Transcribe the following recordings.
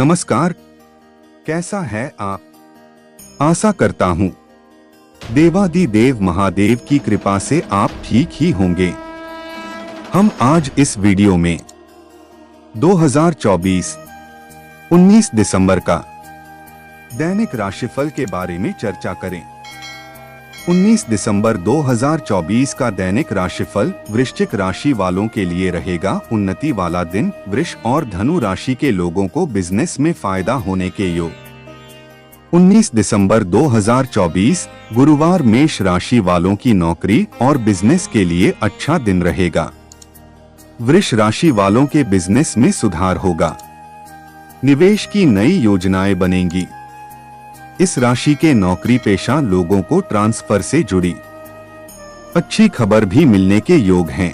नमस्कार, कैसा है आप? आशा करता हूँ देवादिदेव महादेव की कृपा से आप ठीक ही होंगे। हम आज इस वीडियो में 2024 19 दिसंबर का दैनिक राशिफल के बारे में चर्चा करें। 19 दिसंबर 2024 का दैनिक राशिफल वृश्चिक राशि वालों के लिए रहेगा उन्नति वाला दिन। वृष और धनु राशि के लोगों को बिजनेस में फायदा होने के योग। 19 दिसंबर 2024 गुरुवार मेष राशि वालों की नौकरी और बिजनेस के लिए अच्छा दिन रहेगा। वृष राशि वालों के बिजनेस में सुधार होगा। निवेश की नई योजनाएं बनेंगी। इस राशि के नौकरी पेशा लोगों को ट्रांसफर से जुड़ी अच्छी खबर भी मिलने के योग हैं।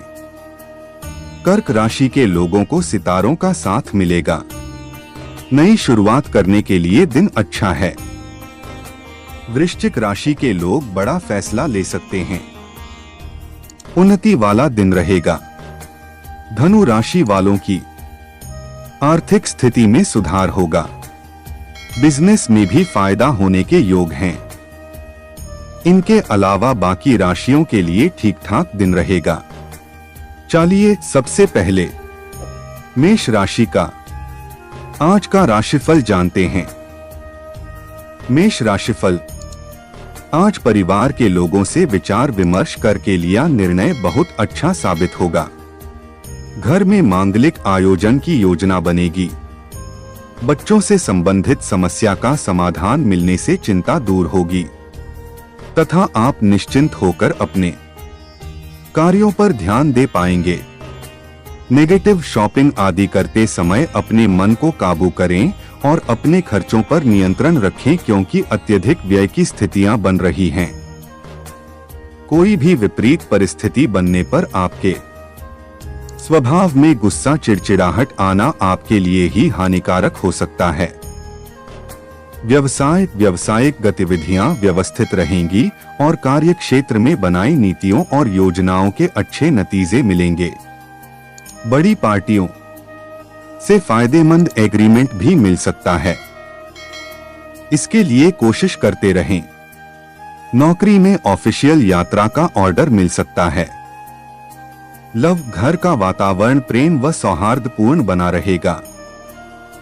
कर्क राशि के लोगों को सितारों का साथ मिलेगा। नई शुरुआत करने के लिए दिन अच्छा है। वृश्चिक राशि के लोग बड़ा फैसला ले सकते हैं। उन्नति वाला दिन रहेगा। धनु राशि वालों की आर्थिक स्थिति में सुधार होगा। बिजनेस में भी फायदा होने के योग हैं। इनके अलावा बाकी राशियों के लिए ठीक ठाक दिन रहेगा। चलिए सबसे पहले मेष राशि का आज का राशिफल जानते हैं। मेष राशिफल आज परिवार के लोगों से विचार विमर्श करके लिया निर्णय बहुत अच्छा साबित होगा। घर में मांगलिक आयोजन की योजना बनेगी। बच्चों से संबंधित समस्या का समाधान मिलने से चिंता दूर होगी तथा आप निश्चिंत होकर अपने कार्यों पर ध्यान दे पाएंगे। नेगेटिव शॉपिंग आदि करते समय अपने मन को काबू करें और अपने खर्चों पर नियंत्रण रखें क्योंकि अत्यधिक व्यय की स्थितियां बन रही हैं। कोई भी विपरीत परिस्थिति बनने पर आपके स्वभाव में गुस्सा चिड़चिड़ाहट आना आपके लिए ही हानिकारक हो सकता है। व्यावसायिक गतिविधियां व्यवस्थित रहेंगी और कार्य क्षेत्र में बनाई नीतियों और योजनाओं के अच्छे नतीजे मिलेंगे। बड़ी पार्टियों से फायदेमंद एग्रीमेंट भी मिल सकता है। इसके लिए कोशिश करते रहें। नौकरी में ऑफिशियल यात्रा का ऑर्डर मिल सकता है। लव घर का वातावरण प्रेम व सौहार्दपूर्ण बना रहेगा,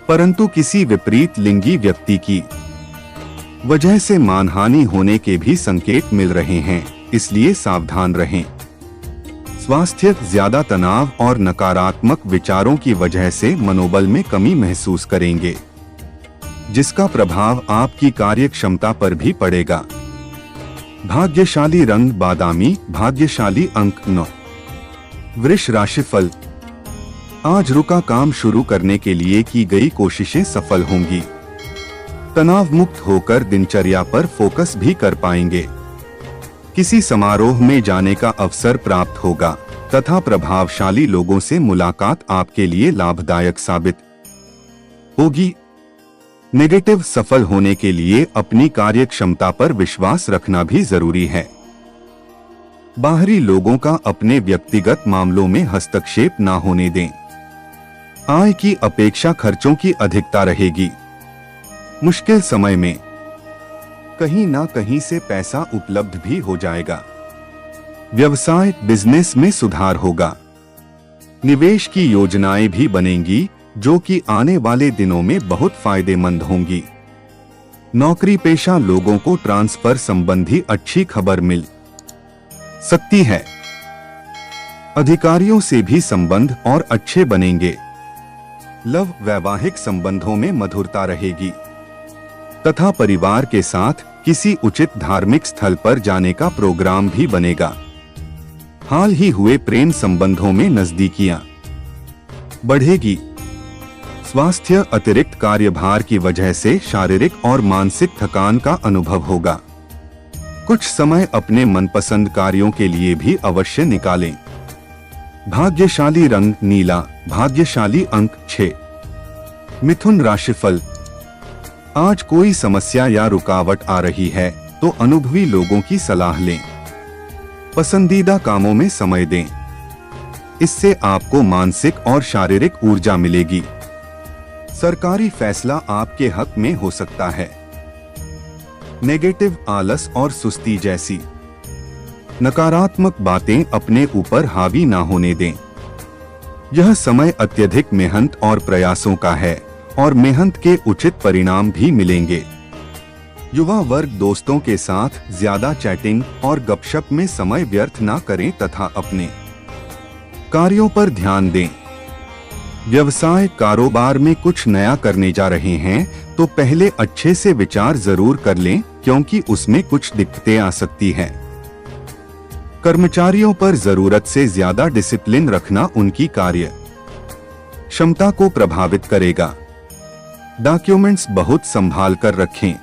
परंतु किसी विपरीत लिंगी व्यक्ति की वजह से मानहानि होने के भी संकेत मिल रहे हैं, इसलिए सावधान रहें। स्वास्थ्य ज्यादा तनाव और नकारात्मक विचारों की वजह से मनोबल में कमी महसूस करेंगे, जिसका प्रभाव आपकी कार्य क्षमता पर भी पड़ेगा। भाग्यशाली रंग बादामी, भाग्यशाली अंक 9। वृष राशिफल आज रुका काम शुरू करने के लिए की गई कोशिशें सफल होंगी। तनाव मुक्त होकर दिनचर्या पर फोकस भी कर पाएंगे। किसी समारोह में जाने का अवसर प्राप्त होगा तथा प्रभावशाली लोगों से मुलाकात आपके लिए लाभदायक साबित होगी। नेगेटिव सफल होने के लिए अपनी कार्य क्षमता पर विश्वास रखना भी जरूरी है। बाहरी लोगों का अपने व्यक्तिगत मामलों में हस्तक्षेप न होने दें। आय की अपेक्षा खर्चों की अधिकता रहेगी। मुश्किल समय में कहीं ना कहीं से पैसा उपलब्ध भी हो जाएगा। व्यवसाय बिजनेस में सुधार होगा। निवेश की योजनाएं भी बनेंगी जो कि आने वाले दिनों में बहुत फायदेमंद होंगी। नौकरी पेशा लोगों को ट्रांसफर संबंधी अच्छी खबर मिल सकती है। अधिकारियों से भी संबंध और अच्छे बनेंगे। लव वैवाहिक संबंधों में मधुरता रहेगी तथा परिवार के साथ किसी उचित धार्मिक स्थल पर जाने का प्रोग्राम भी बनेगा। हाल ही हुए प्रेम संबंधों में नजदीकियां बढ़ेगी। स्वास्थ्य अतिरिक्त कार्यभार की वजह से शारीरिक और मानसिक थकान का अनुभव होगा। कुछ समय अपने मनपसंद कार्यों के लिए भी अवश्य निकालें। भाग्यशाली रंग नीला, भाग्यशाली अंक 6। मिथुन राशिफल आज कोई समस्या या रुकावट आ रही है तो अनुभवी लोगों की सलाह लें। पसंदीदा कामों में समय दें। इससे आपको मानसिक और शारीरिक ऊर्जा मिलेगी। सरकारी फैसला आपके हक में हो सकता है। नेगेटिव आलस और सुस्ती जैसी नकारात्मक बातें अपने ऊपर हावी ना होने दें। यह समय अत्यधिक मेहनत और प्रयासों का है और मेहनत के उचित परिणाम भी मिलेंगे। युवा वर्ग दोस्तों के साथ ज्यादा चैटिंग और गपशप में समय व्यर्थ ना करें तथा अपने कार्यों पर ध्यान दें। व्यवसाय कारोबार में कुछ नया करने जा रहे हैं तो पहले अच्छे से विचार जरूर कर लें, क्योंकि उसमें कुछ दिक्कतें आ सकती हैं। कर्मचारियों पर जरूरत से ज्यादा डिसिप्लिन रखना उनकी कार्य क्षमता को प्रभावित करेगा। डॉक्यूमेंट्स बहुत संभाल कर रखें।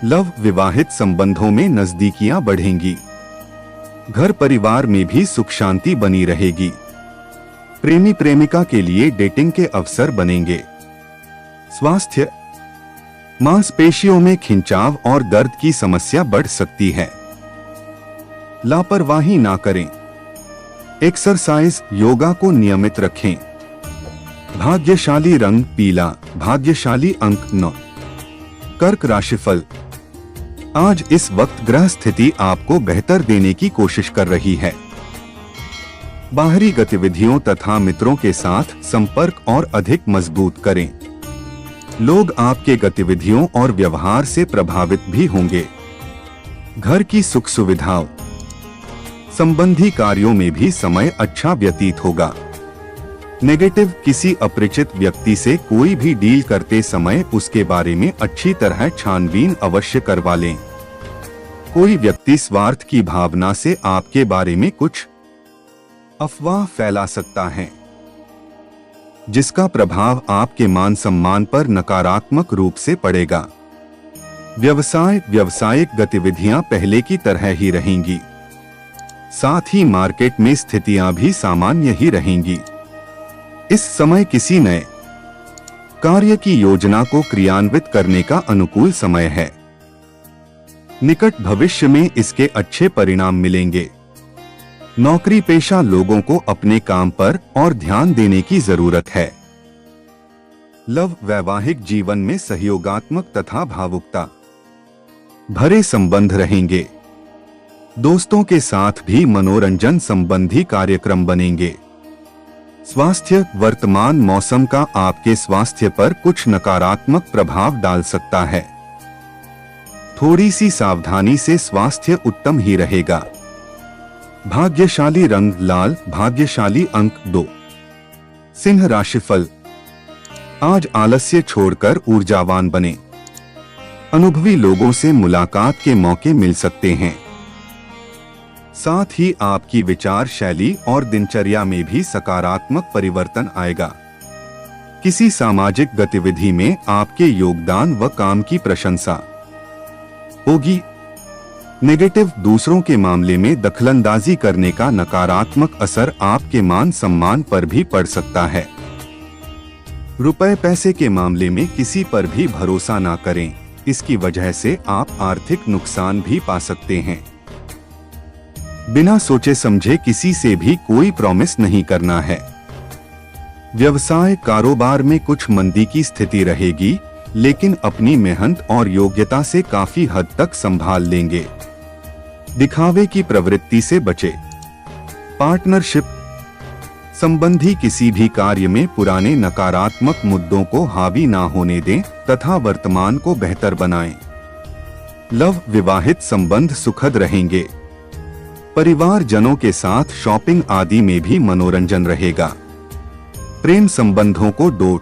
लव विवाहित संबंधों में नजदीकियां बढ़ेंगी। घर परिवार में भी सुख शांति बनी रहेगी। प्रेमी प्रेमिका के लिए डेटिंग के अवसर बनेंगे। स्वास्थ्य मांसपेशियों में खिंचाव और दर्द की समस्या बढ़ सकती है। लापरवाही ना करें। एक्सरसाइज योगा को नियमित रखें। भाग्यशाली रंग पीला, भाग्यशाली अंक 9। कर्क राशिफल। आज इस वक्त ग्रह स्थिति आपको बेहतर देने की कोशिश कर रही है। बाहरी गतिविधियों तथा मित्रों के साथ संपर्क और अधिक मजबूत करें। लोग आपके गतिविधियों और व्यवहार से प्रभावित भी होंगे। घर की सुख सुविधाओं संबंधी कार्यों में भी समय अच्छा व्यतीत होगा। नेगेटिव किसी अपरिचित व्यक्ति से कोई भी डील करते समय उसके बारे में अच्छी तरह छानबीन अवश्य करवा लें। कोई व्यक्ति स्वार्थ की भावना से आपके बारे में कुछ अफवाह फैला सकता है, जिसका प्रभाव आपके मान सम्मान पर नकारात्मक रूप से पड़ेगा। व्यावसायिक गतिविधियां पहले की तरह ही रहेंगी। साथ ही मार्केट में स्थितियां भी सामान्य ही रहेंगी। इस समय किसी नए कार्य की योजना को क्रियान्वित करने का अनुकूल समय है। निकट भविष्य में इसके अच्छे परिणाम मिलेंगे। नौकरी पेशा लोगों को अपने काम पर और ध्यान देने की जरूरत है। लव वैवाहिक जीवन में सहयोगात्मक तथा भावुकता भरे संबंध रहेंगे। दोस्तों के साथ भी मनोरंजन संबंधी कार्यक्रम बनेंगे। स्वास्थ्य वर्तमान मौसम का आपके स्वास्थ्य पर कुछ नकारात्मक प्रभाव डाल सकता है। थोड़ी सी सावधानी से स्वास्थ्य उत्तम ही रहेगा। भाग्यशाली रंग लाल, भाग्यशाली अंक 2। सिंह राशिफल। आज आलस्य छोड़कर ऊर्जावान बने। अनुभवी लोगों से मुलाकात के मौके मिल सकते हैं। साथ ही आपकी विचार शैली और दिनचर्या में भी सकारात्मक परिवर्तन आएगा। किसी सामाजिक गतिविधि में आपके योगदान व काम की प्रशंसा होगी। नेगेटिव दूसरों के मामले में दखलंदाजी करने का नकारात्मक असर आपके मान सम्मान पर भी पड़ सकता है। रुपए पैसे के मामले में किसी पर भी भरोसा ना करें, इसकी वजह से आप आर्थिक नुकसान भी पा सकते हैं। बिना सोचे समझे किसी से भी कोई प्रॉमिस नहीं करना है। व्यवसाय कारोबार में कुछ मंदी की स्थिति रहेगी, लेकिन अपनी मेहनत और योग्यता से काफी हद तक संभाल लेंगे। दिखावे की प्रवृत्ति से बचे। पार्टनरशिप संबंधी किसी भी कार्य में पुराने नकारात्मक मुद्दों को हावी ना होने दें तथा वर्तमान को बेहतर बनाएं। लव विवाहित संबंध सुखद रहेंगे। परिवारजनों के साथ शॉपिंग आदि में भी मनोरंजन रहेगा। प्रेम संबंधों को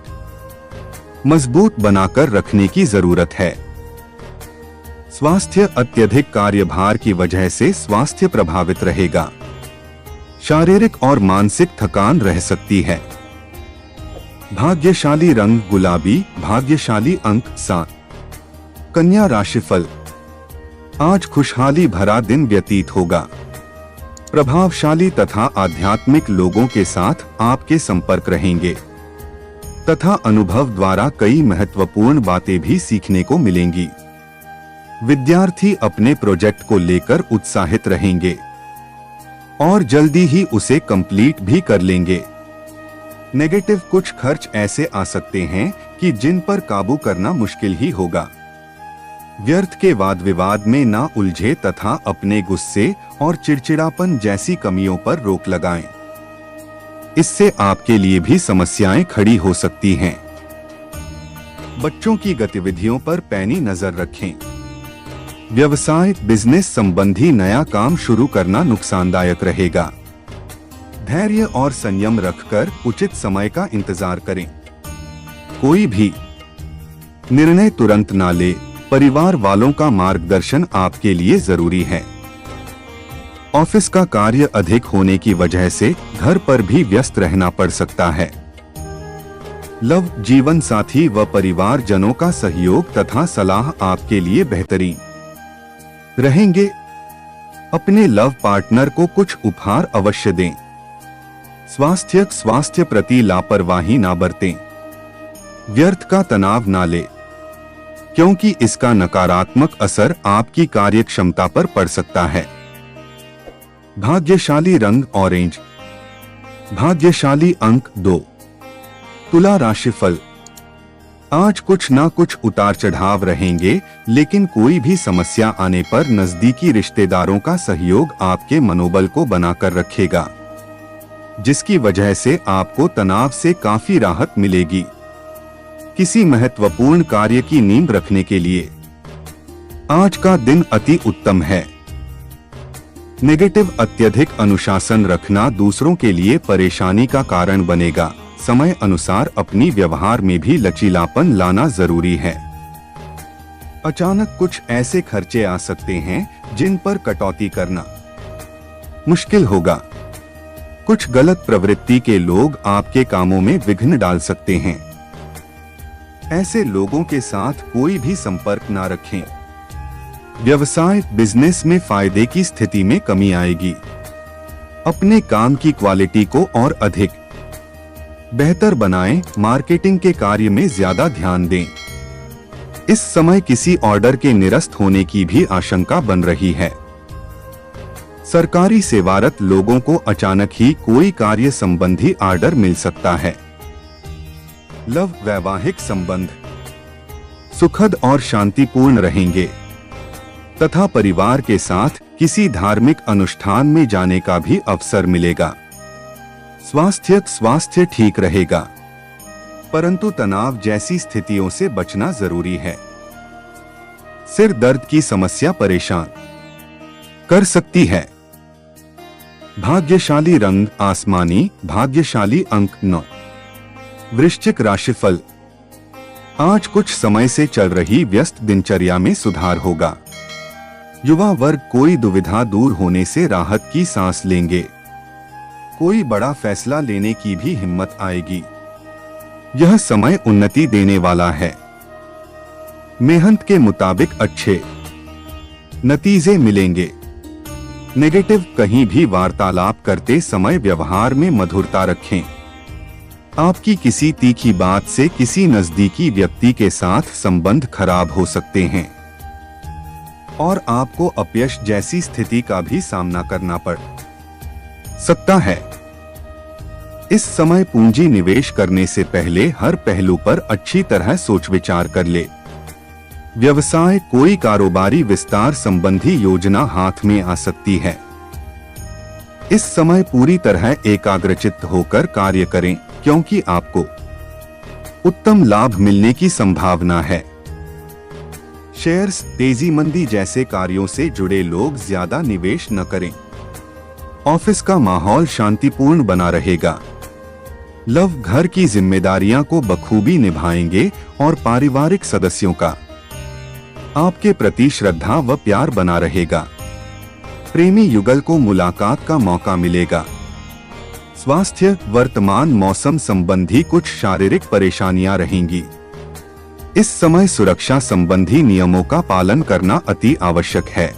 मजबूत बनाकर रखने की जरूरत है। स्वास्थ्य अत्यधिक कार्यभार की वजह से स्वास्थ्य प्रभावित रहेगा। शारीरिक और मानसिक थकान रह सकती है। भाग्यशाली रंग गुलाबी, भाग्यशाली अंक 7। कन्या राशिफल। आज खुशहाली भरा दिन व्यतीत होगा। प्रभावशाली तथा आध्यात्मिक लोगों के साथ आपके संपर्क रहेंगे तथा अनुभव द्वारा कई महत्वपूर्ण बातें भी सीखने को मिलेंगी। विद्यार्थी अपने प्रोजेक्ट को लेकर उत्साहित रहेंगे और जल्दी ही उसे कंप्लीट भी कर लेंगे। नेगेटिव कुछ खर्च ऐसे आ सकते हैं कि जिन पर काबू करना मुश्किल ही होगा। व्यर्थ के वाद विवाद में ना उलझे तथा अपने गुस्से और चिड़चिड़ापन जैसी कमियों पर रोक लगाएं। इससे आपके लिए भी समस्याएं खड़ी हो सकती हैं। बच्चों की गतिविधियों पर पैनी नजर रखें। व्यवसाय बिजनेस संबंधी नया काम शुरू करना नुकसानदायक रहेगा। धैर्य और संयम रखकर उचित समय का इंतजार करें। कोई भी निर्णय तुरंत ना ले। परिवार वालों का मार्गदर्शन आपके लिए जरूरी है। ऑफिस का कार्य अधिक होने की वजह से घर पर भी व्यस्त रहना पड़ सकता है। लव जीवन साथी व परिवारजनों का सहयोग तथा सलाह आपके लिए बेहतरीन रहेंगे। अपने लव पार्टनर को कुछ उपहार अवश्य दें। स्वास्थ्य प्रति लापरवाही ना बरतें। व्यर्थ का तनाव ना ले, क्योंकि इसका नकारात्मक असर आपकी कार्यक्षमता पर पड़ सकता है। भाग्यशाली रंग ऑरेंज। भाग्यशाली अंक 2। तुला राशिफल। आज कुछ ना कुछ उतार चढ़ाव रहेंगे, लेकिन कोई भी समस्या आने पर नजदीकी रिश्तेदारों का सहयोग आपके मनोबल को बनाकर रखेगा, जिसकी वजह से आपको तनाव से काफी राहत मिलेगी। किसी महत्वपूर्ण कार्य की नींव रखने के लिए आज का दिन अति उत्तम है। नेगेटिव अत्यधिक अनुशासन रखना दूसरों के लिए परेशानी का कारण बनेगा। समय अनुसार अपनी व्यवहार में भी लचीलापन लाना जरूरी है। अचानक कुछ ऐसे खर्चे आ सकते हैं जिन पर कटौती करना मुश्किल होगा। कुछ गलत प्रवृत्ति के लोग आपके कामों में विघ्न डाल सकते हैं। ऐसे लोगों के साथ कोई भी संपर्क ना रखें। व्यवसाय बिजनेस में फायदे की स्थिति में कमी आएगी। अपने काम की क्वालिटी को और अधिक बेहतर बनाएं। मार्केटिंग के कार्य में ज्यादा ध्यान दें। इस समय किसी ऑर्डर के निरस्त होने की भी आशंका बन रही है। सरकारी सेवारत लोगों को अचानक ही कोई कार्य संबंधी ऑर्डर मिल सकता है। लव वैवाहिक संबंध सुखद और शांतिपूर्ण रहेंगे तथा परिवार के साथ किसी धार्मिक अनुष्ठान में जाने का भी अवसर मिलेगा। स्वास्थ्य ठीक रहेगा, परंतु तनाव जैसी स्थितियों से बचना जरूरी है। सिर दर्द की समस्या परेशान कर सकती है। भाग्यशाली रंग आसमानी। भाग्यशाली अंक 9। वृश्चिक राशिफल। आज कुछ समय से चल रही व्यस्त दिनचर्या में सुधार होगा। युवा वर्ग कोई दुविधा दूर होने से राहत की सांस लेंगे। कोई बड़ा फैसला लेने की भी हिम्मत आएगी। यह समय उन्नति देने वाला है। मेहनत के मुताबिक अच्छे नतीजे मिलेंगे। नेगेटिव कहीं भी वार्तालाप करते समय व्यवहार में मधुरता रखें। आपकी किसी तीखी बात से किसी नजदीकी व्यक्ति के साथ संबंध खराब हो सकते हैं और आपको अपयश जैसी स्थिति का भी सामना करना पड़ सकता है। इस समय पूंजी निवेश करने से पहले हर पहलू पर अच्छी तरह सोच विचार कर ले। व्यवसाय कोई कारोबारी विस्तार संबंधी योजना हाथ में आ सकती है। इस समय पूरी तरह एकाग्रचित्त होकर कार्य करें, क्योंकि आपको उत्तम लाभ मिलने की संभावना है। शेयर्स तेजी मंदी जैसे कार्यों से जुड़े लोग ज्यादा निवेश न करें। ऑफिस का माहौल शांतिपूर्ण बना रहेगा। लव घर की जिम्मेदारियां को बखूबी निभाएंगे और पारिवारिक सदस्यों का आपके प्रति श्रद्धा व प्यार बना रहेगा। प्रेमी युगल को मुलाकात का मौका मिलेगा। स्वास्थ्य वर्तमान मौसम संबंधी कुछ शारीरिक परेशानियां रहेंगी। इस समय सुरक्षा संबंधी नियमों का पालन करना अति आवश्यक है।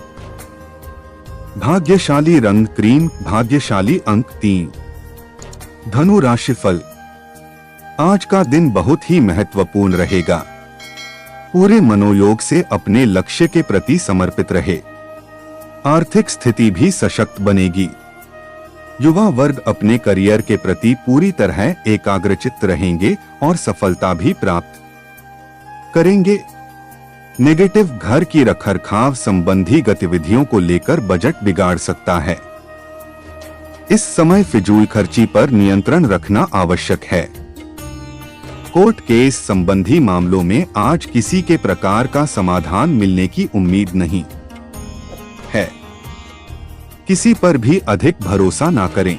भाग्यशाली रंग क्रीम। भाग्यशाली अंक 3। धनु राशिफल। आज का दिन बहुत ही महत्वपूर्ण रहेगा। पूरे मनोयोग से अपने लक्ष्य के प्रति समर्पित रहे। आर्थिक स्थिति भी सशक्त बनेगी। युवा वर्ग अपने करियर के प्रति पूरी तरह एकाग्रचित्त रहेंगे और सफलता भी प्राप्त करेंगे। नेगेटिव, घर की रखरखाव संबंधी गतिविधियों को लेकर बजट बिगाड़ सकता है। इस समय फिजूल खर्ची पर नियंत्रण रखना आवश्यक है। कोर्ट केस संबंधी मामलों में आज किसी के प्रकार का समाधान मिलने की उम्मीद नहीं है। किसी पर भी अधिक भरोसा ना करें।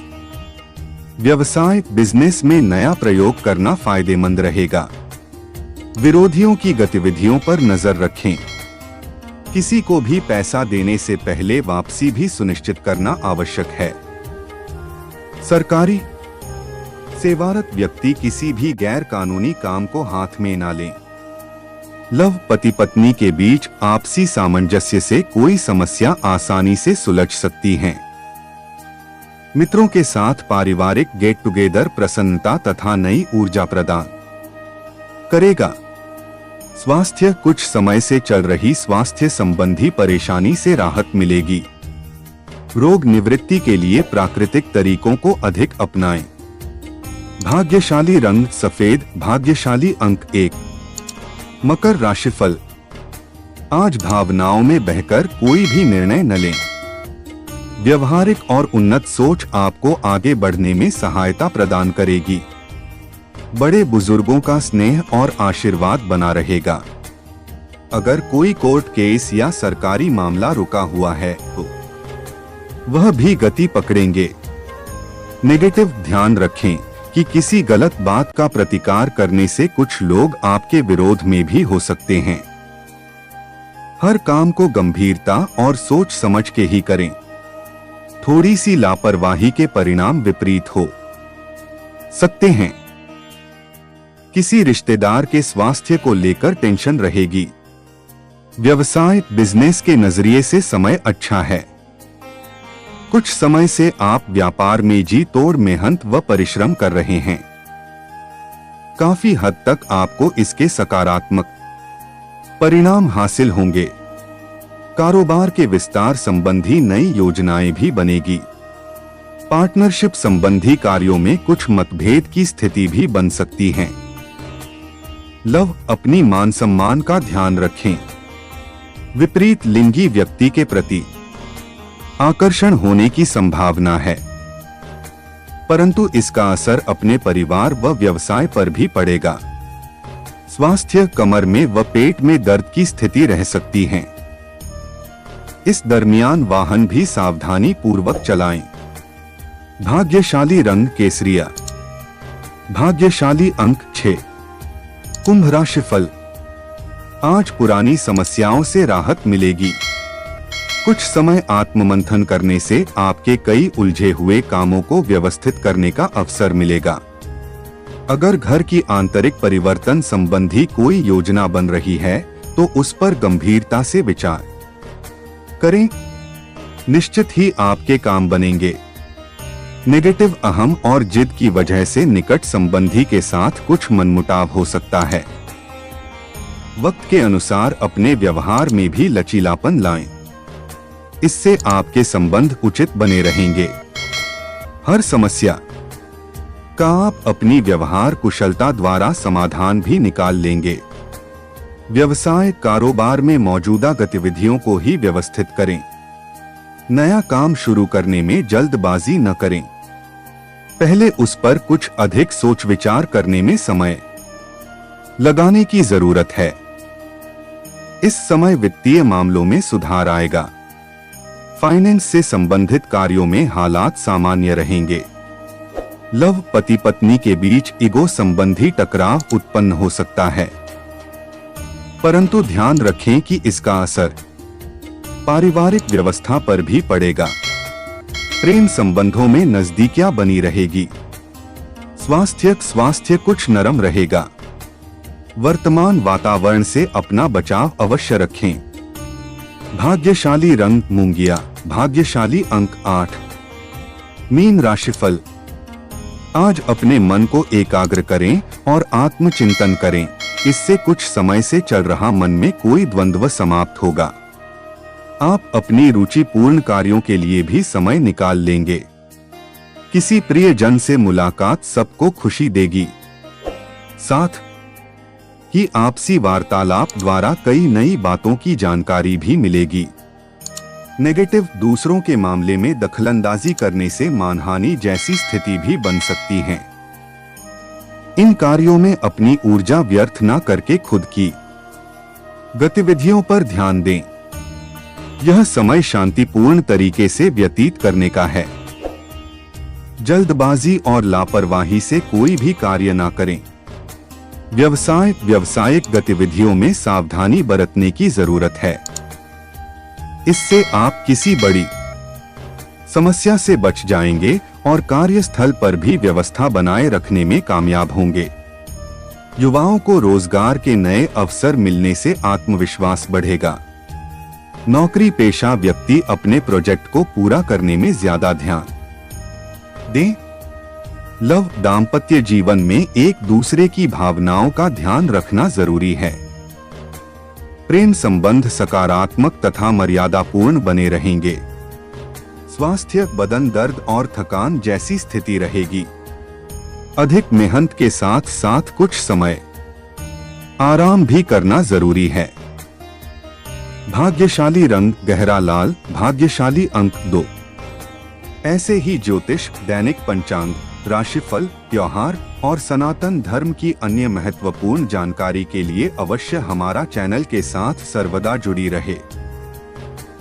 व्यवसाय, बिजनेस में नया प्रयोग करना फायदेमंद रहेगा। विरोधियों की गतिविधियों पर नजर रखें। किसी को भी पैसा देने से पहले वापसी भी सुनिश्चित करना आवश्यक है। सरकारी, सेवारत व्यक्ति किसी भी गैर कानूनी काम को हाथ में ना लें। लव, पति पत्नी के बीच आपसी सामंजस्य से कोई समस्या आसानी से सुलझ सकती है। मित्रों के साथ पारिवारिक गेट टुगेदर प्रसन्नता तथा नई ऊर्जा प्रदान करेगा। स्वास्थ्य, कुछ समय से चल रही स्वास्थ्य संबंधी परेशानी से राहत मिलेगी। रोग निवृत्ति के लिए प्राकृतिक तरीकों को अधिक अपनाएं। भाग्यशाली रंग सफेद, भाग्यशाली अंक 1। मकर राशिफल, आज भावनाओं में बहकर कोई भी निर्णय न लें। व्यवहारिक और उन्नत सोच आपको आगे बढ़ने में सहायता प्रदान करेगी। बड़े बुजुर्गों का स्नेह और आशीर्वाद बना रहेगा। अगर कोई कोर्ट केस या सरकारी मामला रुका हुआ है तो वह भी गति पकड़ेंगे। नेगेटिव, ध्यान रखें कि किसी गलत बात का प्रतिकार करने से कुछ लोग आपके विरोध में भी हो सकते हैं। हर काम को गंभीरता और सोच समझ के ही करें। थोड़ी सी लापरवाही के परिणाम विपरीत हो सकते हैं। किसी रिश्तेदार के स्वास्थ्य को लेकर टेंशन रहेगी। व्यवसाय, बिजनेस के नजरिए से समय अच्छा है। कुछ समय से आप व्यापार में जी तोड़ मेहनत व परिश्रम कर रहे हैं। काफी हद तक आपको इसके सकारात्मक परिणाम हासिल होंगे। कारोबार के विस्तार संबंधी नई योजनाएं भी बनेगी। पार्टनरशिप संबंधी कार्यों में कुछ मतभेद की स्थिति भी बन सकती है। लव, अपनी मान सम्मान का ध्यान रखें। विपरीत लिंगी व्यक्ति के प्रति आकर्षण होने की संभावना है, परंतु इसका असर अपने परिवार व व्यवसाय पर भी पड़ेगा। स्वास्थ्य, कमर में व पेट में दर्द की स्थिति रह सकती है। इस दरमियान वाहन भी सावधानी पूर्वक चलाएं। भाग्यशाली रंग केसरिया, भाग्यशाली अंक 6। कुंभ राशिफल, आज पुरानी समस्याओं से राहत मिलेगी। कुछ समय आत्ममंथन करने से आपके कई उलझे हुए कामों को व्यवस्थित करने का अवसर मिलेगा। अगर घर की आंतरिक परिवर्तन संबंधी कोई योजना बन रही है तो उस पर गंभीरता से विचार करें। निश्चित ही आपके काम बनेंगे। नेगेटिव, अहम और जिद की वजह से निकट संबंधी के साथ कुछ मनमुटाव हो सकता है। वक्त के अनुसार अपने व्यवहार में भी लचीलापन लाएं। इससे आपके संबंध उचित बने रहेंगे। हर समस्या का आप अपनी व्यवहार कुशलता द्वारा समाधान भी निकाल लेंगे। व्यवसाय, कारोबार में मौजूदा गतिविधियों को ही व्यवस्थित करें। नया काम शुरू करने में जल्दबाजी न करें। पहले उस पर कुछ अधिक सोच विचार करने में समय लगाने की जरूरत है। इस समय वित्तीय मामलों में सुधार आएगा। फाइनेंस से संबंधित कार्यों में हालात सामान्य रहेंगे। लव, पति पत्नी के बीच ईगो संबंधी टकराव उत्पन्न हो सकता है, परंतु ध्यान रखें कि इसका असर पारिवारिक व्यवस्था पर भी पड़ेगा। प्रेम संबंधों में नजदीकियां बनी रहेगी। स्वास्थ्य कुछ नरम रहेगा। वर्तमान वातावरण से अपना बचाव अवश्य रखें। भाग्यशाली रंग मूंगिया, भाग्यशाली अंक 8। मीन राशिफल, आज अपने मन को एकाग्र करें और आत्मचिंतन करें। इससे कुछ समय से चल रहा मन में कोई द्वंद्व समाप्त होगा। आप अपनी रुचिपूर्ण कार्यों के लिए भी समय निकाल लेंगे। किसी प्रियजन से मुलाकात सबको खुशी देगी। साथ ही आपसी वार्तालाप द्वारा कई नई बातों की जानकारी भी मिलेगी। नेगेटिव, दूसरों के मामले में दखलंदाजी करने से मानहानि जैसी स्थिति भी बन सकती है। इन कार्यों में अपनी ऊर्जा व्यर्थ न करके खुद की गतिविधियों पर ध्यान दें। यह समय शांतिपूर्ण तरीके से व्यतीत करने का है। जल्दबाजी और लापरवाही से कोई भी कार्य न करें। व्यावसायिक गतिविधियों में सावधानी बरतने की जरूरत है। इससे आप किसी बड़ी समस्या से बच जाएंगे और कार्यस्थल पर भी व्यवस्था बनाए रखने में कामयाब होंगे। युवाओं को रोजगार के नए अवसर मिलने से आत्मविश्वास बढ़ेगा। नौकरी पेशा व्यक्ति अपने प्रोजेक्ट को पूरा करने में ज्यादा ध्यान दें। लव, दाम्पत्य जीवन में एक दूसरे की भावनाओं का ध्यान रखना जरूरी है। प्रेम संबंध सकारात्मक तथा मर्यादापूर्ण बने रहेंगे। स्वास्थ्य, बदन दर्द और थकान जैसी स्थिति रहेगी। अधिक मेहनत के साथ साथ कुछ समय आराम भी करना जरूरी है। भाग्यशाली रंग गहरा लाल, भाग्यशाली अंक 2। ऐसे ही ज्योतिष, दैनिक पंचांग, राशिफल, त्योहार और सनातन धर्म की अन्य महत्वपूर्ण जानकारी के लिए अवश्य हमारा चैनल के साथ सर्वदा जुड़ी रहे।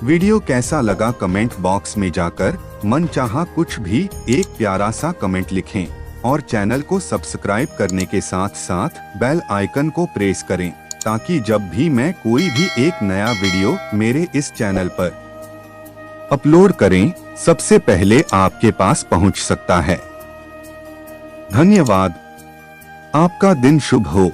वीडियो कैसा लगा कमेंट बॉक्स में जाकर मनचाहा कुछ भी एक प्यारा सा कमेंट लिखें और चैनल को सब्सक्राइब करने के साथ साथ बेल आइकन को प्रेस करें ताकि जब भी मैं कोई भी एक नया वीडियो मेरे इस चैनल पर अपलोड करें सबसे पहले आपके पास पहुंच सकता है। धन्यवाद। आपका दिन शुभ हो।